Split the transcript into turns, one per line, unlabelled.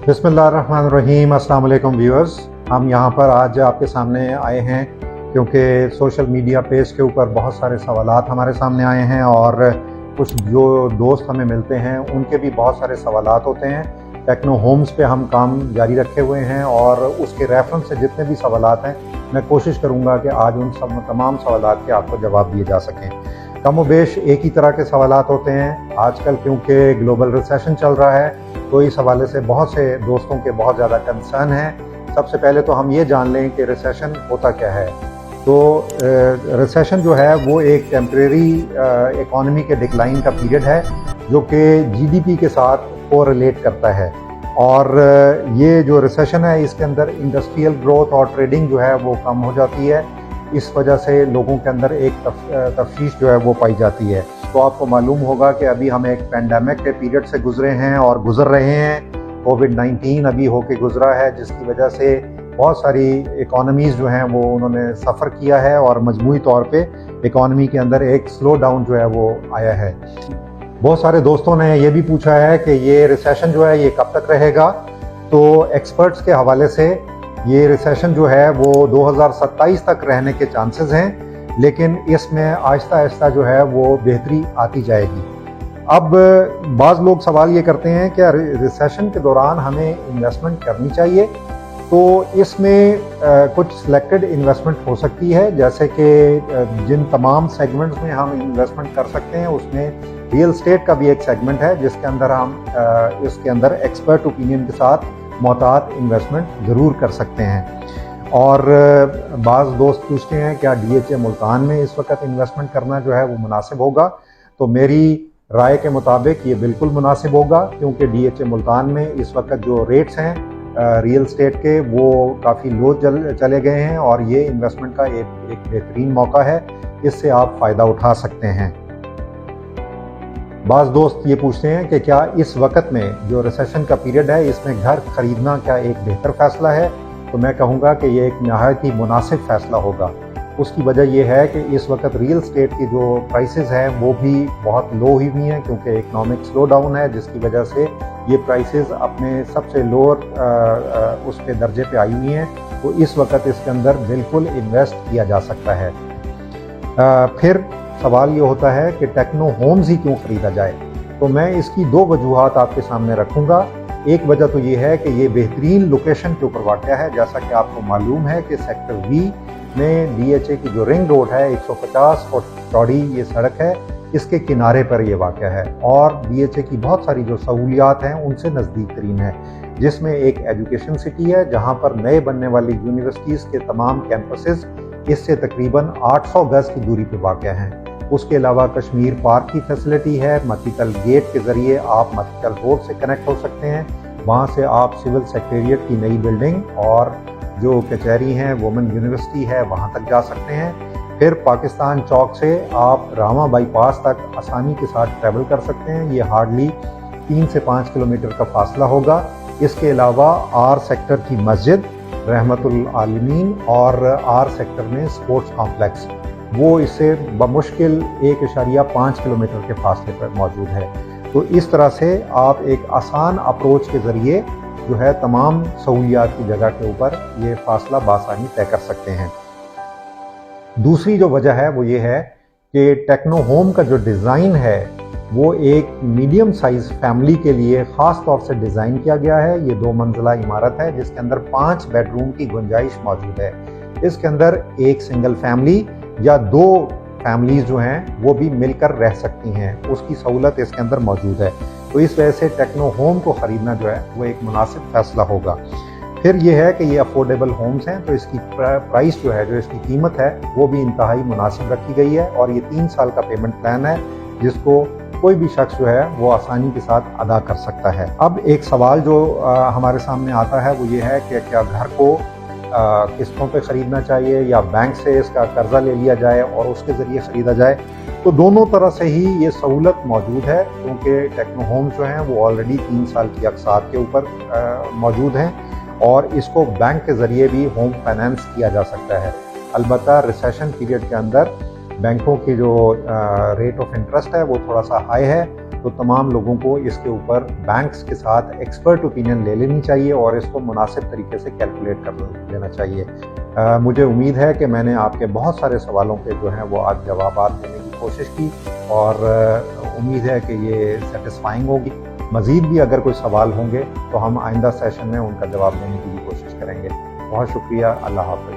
बिस्मिल्लाहिर्रहमानिर्रहीम। अस्सलाम वालेकुम व्यूअर्स। हम यहाँ पर आज आपके सामने आए हैं क्योंकि सोशल मीडिया पेज के ऊपर बहुत सारे सवालात हमारे सामने आए हैं और कुछ जो दोस्त हमें मिलते हैं उनके भी बहुत सारे सवालात होते हैं। टेक्नो होम्स पे हम काम जारी रखे हुए हैं और उसके रेफरेंस से जितने भी सवालात हैं मैं कोशिश करूँगा कि आज उन सब तमाम सवालात के आपको जवाब दिए जा सकें। कम व बेश एक ही तरह के सवालात होते हैं आजकल, क्योंकि ग्लोबल रिसेशन चल रहा है तो इस हवाले से बहुत से दोस्तों के बहुत ज़्यादा कंसर्न हैं। सबसे पहले तो हम ये जान लें कि रिसेशन होता क्या है। तो रिसेशन जो है वो एक टेम्परेरी इकॉनमी के डिक्लाइन का पीरियड है जो कि जीडीपी के साथ कोरिलेट करता है। और ये जो रिसेशन है इसके अंदर इंडस्ट्रियल ग्रोथ और ट्रेडिंग जो है वो कम हो जाती है। इस वजह से लोगों के अंदर एक तफशीश जो है वो पाई जाती है। तो आपको मालूम होगा कि अभी हम एक पेंडेमिक के पीरियड से गुजरे हैं और गुजर रहे हैं। कोविड-19 अभी होके गुजरा है जिसकी वजह से बहुत सारी इकॉनमीज़ जो हैं वो उन्होंने सफ़र किया है और मजमूई तौर पे इकॉनमी के अंदर एक स्लो डाउन जो है वो आया है। बहुत सारे दोस्तों ने ये भी पूछा है कि ये रिसेशन जो है ये कब तक रहेगा। तो एक्सपर्ट्स के हवाले से ये रिसेशन जो है वो 2027 तक रहने के चांसेस हैं, लेकिन इसमें आहिस्ता आहिस्ता जो है वो बेहतरी आती जाएगी। अब बाज़ लोग सवाल ये करते हैं कि रिसेशन के दौरान हमें इन्वेस्टमेंट करनी चाहिए। तो इसमें कुछ सिलेक्टेड इन्वेस्टमेंट हो सकती है, जैसे कि जिन तमाम सेगमेंट्स में हम इन्वेस्टमेंट कर सकते हैं उसमें रियल एस्टेट का भी एक सेगमेंट है जिसके अंदर हम इसके अंदर एक्सपर्ट ओपिनियन के साथ मोहतात इन्वेस्टमेंट ज़रूर कर सकते हैं। और बाज़ दोस्त पूछते हैं क्या डीएचए मुल्तान में इस वक्त इन्वेस्टमेंट करना जो है वो मुनासिब होगा। तो मेरी राय के मुताबिक ये बिल्कुल मुनासिब होगा, क्योंकि डीएचए मुल्तान में इस वक्त जो रेट्स हैं रियल एस्टेट के वो काफ़ी लो चले गए हैं और ये इन्वेस्टमेंट का एक बेहतरीन मौका है। इससे आप फ़ायदा उठा सकते हैं। बाज़ दोस्त ये पूछते हैं कि क्या इस वक्त में जो रिसेशन का पीरियड है इसमें घर ख़रीदना क्या एक बेहतर फ़ैसला है। तो मैं कहूँगा कि ये एक नहायत ही मुनासिब फ़ैसला होगा। उसकी वजह यह है कि इस वक्त रियल एस्टेट की जो प्राइसेस हैं वो भी बहुत लो हुई हुई हैं, क्योंकि इकनॉमिक स्लो डाउन है जिसकी वजह से ये प्राइसेस अपने सबसे लोअर उसके दर्जे पे आई हुई हैं। तो इस वक्त इसके अंदर बिल्कुल इन्वेस्ट किया जा सकता है। फिर सवाल ये होता है कि टेक्नो होम्स ही क्यों ख़रीदा जाए। तो मैं इसकी दो वजूहात आपके सामने रखूँगा। एक वजह तो ये है कि ये बेहतरीन लोकेशन के ऊपर वाक़या है। जैसा कि आपको मालूम है कि सेक्टर वी में डीएचए की जो रिंग रोड है 150 फुट चौड़ी ये सड़क है, इसके किनारे पर ये वाक़या है और डीएचए की बहुत सारी जो सहूलियात हैं उनसे नज़दीक तरीन है, जिसमें एक एजुकेशन सिटी है जहाँ पर नए बनने वाली यूनिवर्सिटीज़ के तमाम कैंपसेस इससे तकरीबन 800 गज़ की दूरी पर वाक़या हैं। उसके अलावा कश्मीर पार्क की फैसिलिटी है। मतीकल गेट के ज़रिए आप मतीकल रोड से कनेक्ट हो सकते हैं। वहाँ से आप सिविल सेक्रेटेरिएट की नई बिल्डिंग और जो कचहरी हैं वुमेन यूनिवर्सिटी है वहाँ तक जा सकते हैं। फिर पाकिस्तान चौक से आप रामा बाईपास तक आसानी के साथ ट्रैवल कर सकते हैं। ये हार्डली 3 से 5 किलोमीटर का फासला होगा। इसके अलावा आर सेक्टर की मस्जिद रहमतुल आलमीन और आर सेक्टर में स्पोर्ट्स कॉम्प्लेक्स वो इससे बमुश्किल 1.5 किलोमीटर के फासले पर मौजूद है। तो इस तरह से आप एक आसान अप्रोच के ज़रिए जो है तमाम सहूलियात की जगह के ऊपर ये फासला बासानी तय कर सकते हैं। दूसरी जो वजह है वो ये है कि टेक्नो होम का जो डिज़ाइन है वो एक मीडियम साइज़ फैमिली के लिए ख़ास तौर से डिज़ाइन किया गया है। ये 2 मंजिला इमारत है जिसके अंदर 5 बेडरूम की गुंजाइश मौजूद है। इसके अंदर एक सिंगल फैमिली या 2 फैमिलीज़ जो हैं वो भी मिलकर रह सकती हैं, उसकी सहूलत इसके अंदर मौजूद है। तो इस वजह से टेक्नो होम को ख़रीदना जो है वो एक मुनासिब फ़ैसला होगा। फिर ये है कि ये अफोर्डेबल होम्स हैं, तो इसकी प्राइस जो है, जो इसकी कीमत है वो भी इंतहाई मुनासिब रखी गई है और ये 3 साल का पेमेंट प्लान है जिसको कोई भी शख्स जो है वो आसानी के साथ अदा कर सकता है। अब एक सवाल जो हमारे सामने आता है वो ये है कि क्या घर को किस्तों पे ख़रीदना चाहिए या बैंक से इसका कर्जा ले लिया जाए और उसके ज़रिए ख़रीदा जाए। तो दोनों तरह से ही ये सहूलत मौजूद है, क्योंकि टेक्नो होम्स जो हैं वो ऑलरेडी 3 साल की अक़सात के ऊपर मौजूद हैं और इसको बैंक के ज़रिए भी होम फाइनेंस किया जा सकता है। अलबत्ता रिसेशन पीरियड के अंदर बैंकों की जो रेट ऑफ इंटरेस्ट है वो थोड़ा सा हाई है تو تمام لوگوں کو اس کے اوپر بینکس کے ساتھ ایکسپرٹ اوپینین لے لینی چاہیے اور اس کو مناسب طریقے سے کیلکولیٹ کر لینا چاہیے۔ مجھے امید ہے کہ میں نے آپ کے بہت سارے سوالوں کے جو ہیں وہ آج جوابات دینے کی کوشش کی، اور امید ہے کہ یہ سیٹسفائنگ ہوگی۔ مزید بھی اگر کوئی سوال ہوں گے تو ہم آئندہ سیشن میں ان کا جواب دینے کی بھی کوشش کریں گے۔ بہت شکریہ، اللہ حافظ۔